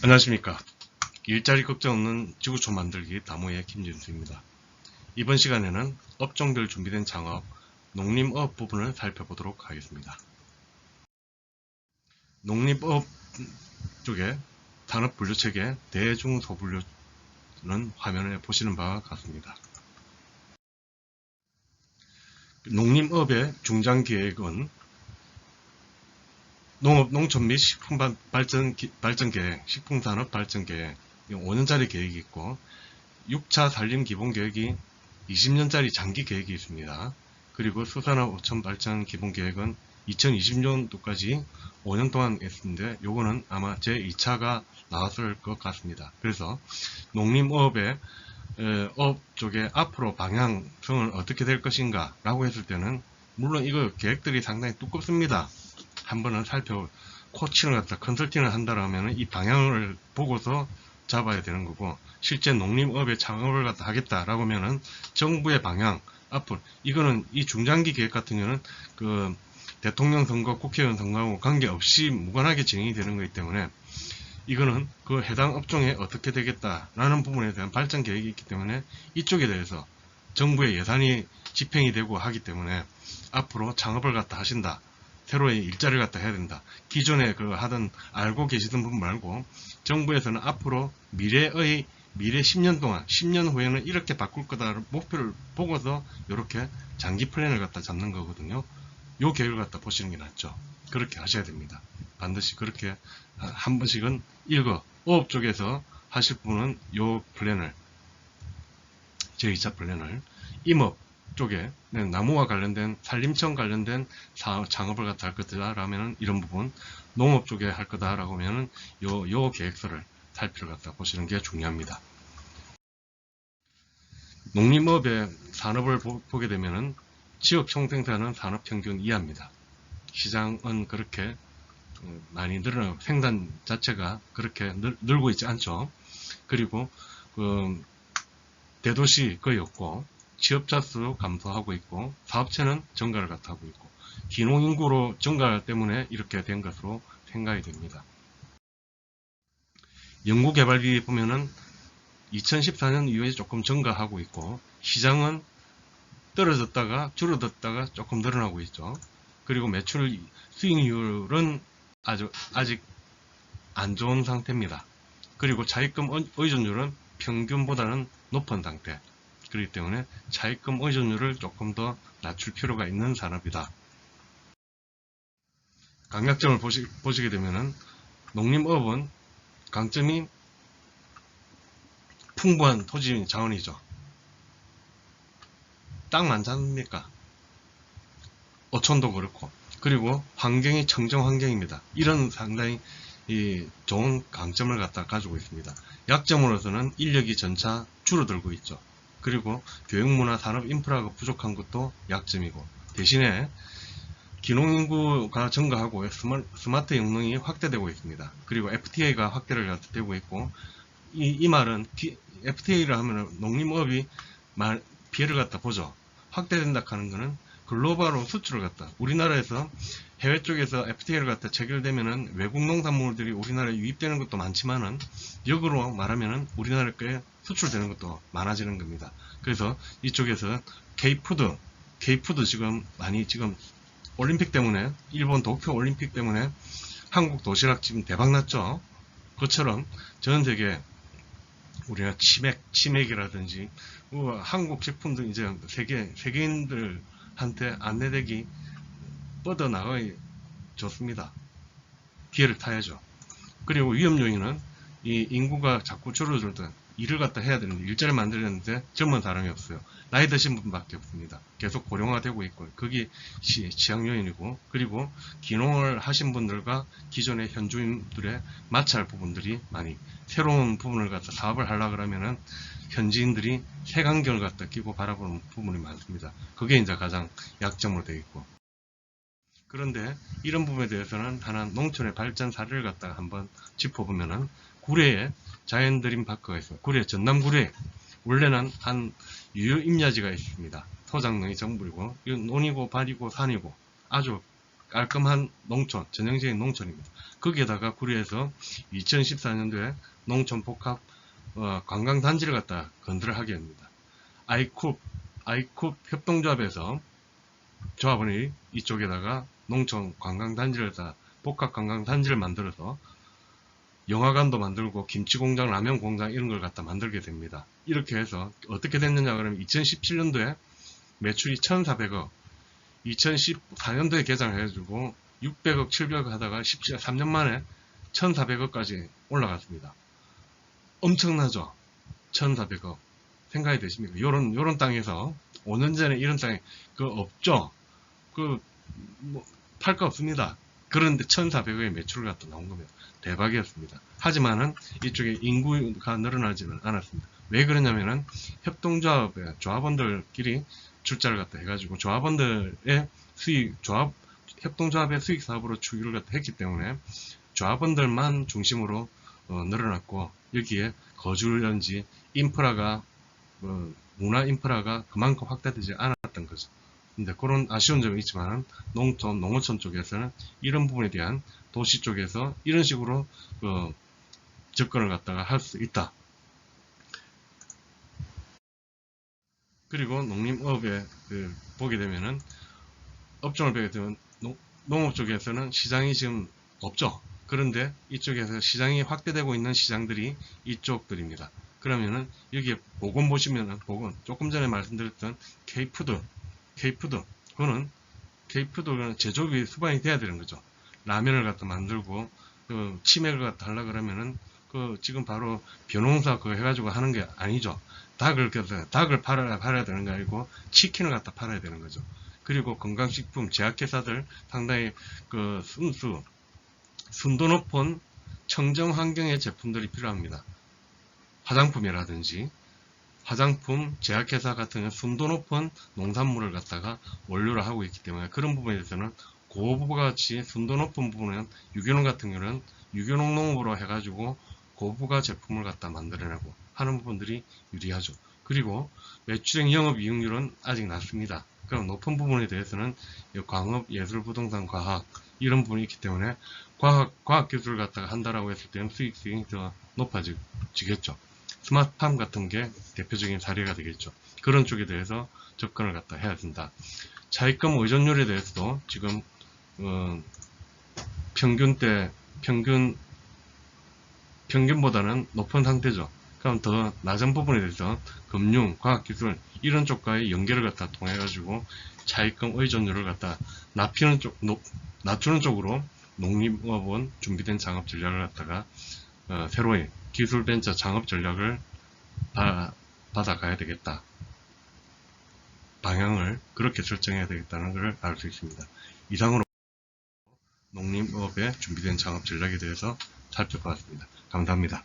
안녕하십니까. 일자리 걱정 없는 지구촌 만들기 다모의 김진수입니다. 이번 시간에는 업종별 준비된 창업, 농림업 부분을 살펴보도록 하겠습니다. 농림업 쪽에 산업분류체계 대중소분류는 화면에 보시는 바와 같습니다. 농림업의 중장기획은 농업, 농촌 및 식품발전계획, 식품산업 발전계획 5년짜리 계획이 있고 6차 산림 기본계획이 20년짜리 장기 계획이 있습니다. 그리고 수산업 5천 발전 기본계획은 2020년도까지 5년 동안 했는데 요거는 아마 제2차가 나왔을 것 같습니다. 그래서 농림업의 업 쪽에 앞으로 방향성은 어떻게 될 것인가 라고 했을 때는 물론 이거 계획들이 상당히 두껍습니다. 한번은 코치를 갖다 컨설팅을 한다라면 이 방향을 보고서 잡아야 되는 거고, 실제 농림업에 창업을 갖다 하겠다라고 하면은 정부의 방향 앞으로 이거는 이 중장기 계획 같은 경우는 그 대통령 선거, 국회의원 선거하고 관계없이 무관하게 진행이 되는 거기 때문에 이거는 그 해당 업종에 어떻게 되겠다라는 부분에 대한 발전 계획이 있기 때문에 이쪽에 대해서 정부의 예산이 집행이 되고 하기 때문에 앞으로 창업을 갖다 하신다, 새로의 일자리를 갖다 해야 된다, 기존에 그 하던 알고 계시던 분 말고 정부에서는 앞으로 미래 10년 동안 10년 후에는 이렇게 바꿀 거다 목표를 보고서 이렇게 장기 플랜을 갖다 잡는 거거든요. 요 계획을 갖다 보시는 게 낫죠. 그렇게 하셔야 됩니다. 반드시 그렇게 한 번씩은 어업 쪽에서 하실 분은 요 플랜을, 제2차 플랜을, 임업 쪽에 나무와 관련된 산림청 관련된 창업을 갖다 할 거다 라면 이런 부분, 농업 쪽에 할 거다 라고 하면은 요 계획서를 살펴 갖다 보시는 게 중요합니다. 농림업의 산업을 보게 되면은 지역 총생산은 산업 평균 이하입니다. 시장은 그렇게 많이 늘어나고 생산 자체가 그렇게 늘고 있지 않죠. 그리고 그 대도시 거의 없고 취업자 수 감소하고 있고 사업체는 증가를 갖다 하고 있고 기농인구로 증가 때문에 이렇게 된 것으로 생각이 됩니다. 연구개발비 보면은 2014년 이후에 조금 증가하고 있고 시장은 떨어졌다가 줄어들었다가 조금 늘어나고 있죠. 그리고 매출 수익률은 아직 안 좋은 상태입니다. 그리고 차입금 의존율은 평균보다는 높은 상태. 그렇기 때문에 차입금 의존율을 조금 더 낮출 필요가 있는 산업이다. 강약점을 보시게 되면은 농림업은 강점이 풍부한 토지 자원이죠. 땅 많지 않습니까? 어촌도 그렇고, 그리고 환경이 청정 환경입니다. 이런 상당히 좋은 강점을 갖다 가지고 있습니다. 약점으로서는 인력이 점차 줄어들고 있죠. 그리고 교육문화 산업 인프라가 부족한 것도 약점이고, 대신에 기농인구가 증가하고 스마트 영농이 확대되고 있습니다. 그리고 FTA가 확대를 되고 있고, 이 말은 FTA를 하면 농림업이 피해를 갖다 보죠. 확대된다 하는 것은 글로벌로 수출을 갖다, 우리나라에서 해외 쪽에서 FTA를 갖다 체결되면은 외국 농산물들이 우리나라에 유입되는 것도 많지만은 역으로 말하면은 우리나라에 수출되는 것도 많아지는 겁니다. 그래서 이쪽에서 K푸드 지금 많이 올림픽 때문에, 일본 도쿄 올림픽 때문에 한국 도시락 지금 대박 났죠. 그것처럼 전 세계 우리가 치맥이라든지 한국 제품도 이제 세계인들한테 안내되기 뻗어나가 좋습니다. 기회를 타야죠. 그리고 위험 요인은 이 인구가 자꾸 줄어들던 일을 갖다 해야 되는데, 일자리를 만들었는데 젊은 사람이 없어요. 나이 드신 분밖에 없습니다. 계속 고령화되고 있고, 그게 취약 요인이고, 그리고 기농을 하신 분들과 기존의 현주인들의 마찰 부분들이 많이, 새로운 부분을 갖다 사업을 하려고 그러면은 현지인들이 색안경을 갖다 끼고 바라보는 부분이 많습니다. 그게 이제 가장 약점으로 되어 있고, 그런데 이런 부분에 대해서는 하나 농촌의 발전 사례를 갖다가 한번 짚어보면은, 구례에 자연드림 파크가 있어요. 전남 구례 원래는 한 유효 임야지가 있습니다. 토장농이 정부이고, 논이고 밭이고 산이고 아주 깔끔한 농촌, 전형적인 농촌입니다. 거기에다가 구리에서 2014년도에 농촌 복합 관광단지를 갖다 건설을 하게 됩니다. 아이쿱 협동조합에서 조합원이 이쪽에다가 농촌 관광단지를 다 복합 관광단지를 만들어서 영화관도 만들고 김치공장, 라면공장 이런 걸 갖다 만들게 됩니다. 이렇게 해서 어떻게 됐느냐 그러면 2017년도에 매출이 1,400억, 2014년도에 개장해가지고 600억, 700억 하다가 3년 만에 1,400억까지 올라갔습니다. 엄청나죠? 1,400억. 생각이 되십니까? 요런 땅에서 5년 전에 이런 땅에 없죠? 팔 거 없습니다. 그런데 1,400억의 매출을 갖다 나온 겁니다. 대박이었습니다. 하지만은 이쪽에 인구가 늘어나지는 않았습니다. 왜 그러냐면은 협동조합의 조합원들끼리 출자를 갖다 해가지고 조합원들의 협동조합의 수익 사업으로 추기를 갖다 했기 때문에 조합원들만 중심으로 늘어났고, 여기에 거주연지 인프라가 문화 인프라가 그만큼 확대되지 않았던 거죠. 근데 그런 아쉬운 점이 있지만 농어촌 쪽에서는 이런 부분에 대한 도시 쪽에서 이런 식으로 접근을 갖다가 할 수 있다. 그리고 농림업에 보게 되면은 업종을 보게 되면 농업 쪽에서는 시장이 지금 없죠. 그런데 이쪽에서 시장이 확대되고 있는 시장들이 이쪽들입니다. 그러면은 여기에 보건 보시면은 보건 조금 전에 말씀드렸던 K푸드 그거는 K푸드는 제조업이 수반이 돼야 되는 거죠. 라면을 갖다 만들고 치맥을 갖다 하려 그러면은 지금 바로 벼농사 그거 해가지고 하는 게 아니죠. 닭을 팔아야 되는 게 아니고 치킨을 갖다 팔아야 되는 거죠. 그리고 건강식품 제약회사들 상당히 순도 높은 청정 환경의 제품들이 필요합니다. 화장품이라든지 화장품, 제약회사 같은 순도 높은 농산물을 갖다가 원료로 하고 있기 때문에 그런 부분에 대해서는 고부가치 순도 높은 부분은 유기농 같은 경우는 유기농 농업으로 해가지고 고부가 제품을 갖다 만들어내고 하는 부분들이 유리하죠. 그리고 매출액 영업이익률은 아직 낮습니다. 그럼 높은 부분에 대해서는 광업, 예술, 부동산, 과학 이런 부분이 있기 때문에 과학기술을 갖다가 한다라고 했을 때는 수익성이 더 높아지겠죠. 스마트팜 같은 게 대표적인 사례가 되겠죠. 그런 쪽에 대해서 접근을 갖다 해야 된다. 차입금 의존율에 대해서도 지금 평균보다는 높은 상태죠. 그럼 더 낮은 부분에 대해서 금융, 과학기술 이런 쪽과의 연계를 갖다 통해 가지고 차입금 의존율을 갖다 낮추는 쪽으로 농림업은 준비된 창업 전략을 갖다가 새로이 기술 벤처 창업 전략을 받아가야 되겠다. 방향을 그렇게 설정해야 되겠다는 것을 알 수 있습니다. 이상으로 농림업의 준비된 창업 전략에 대해서 살펴보았습니다. 감사합니다.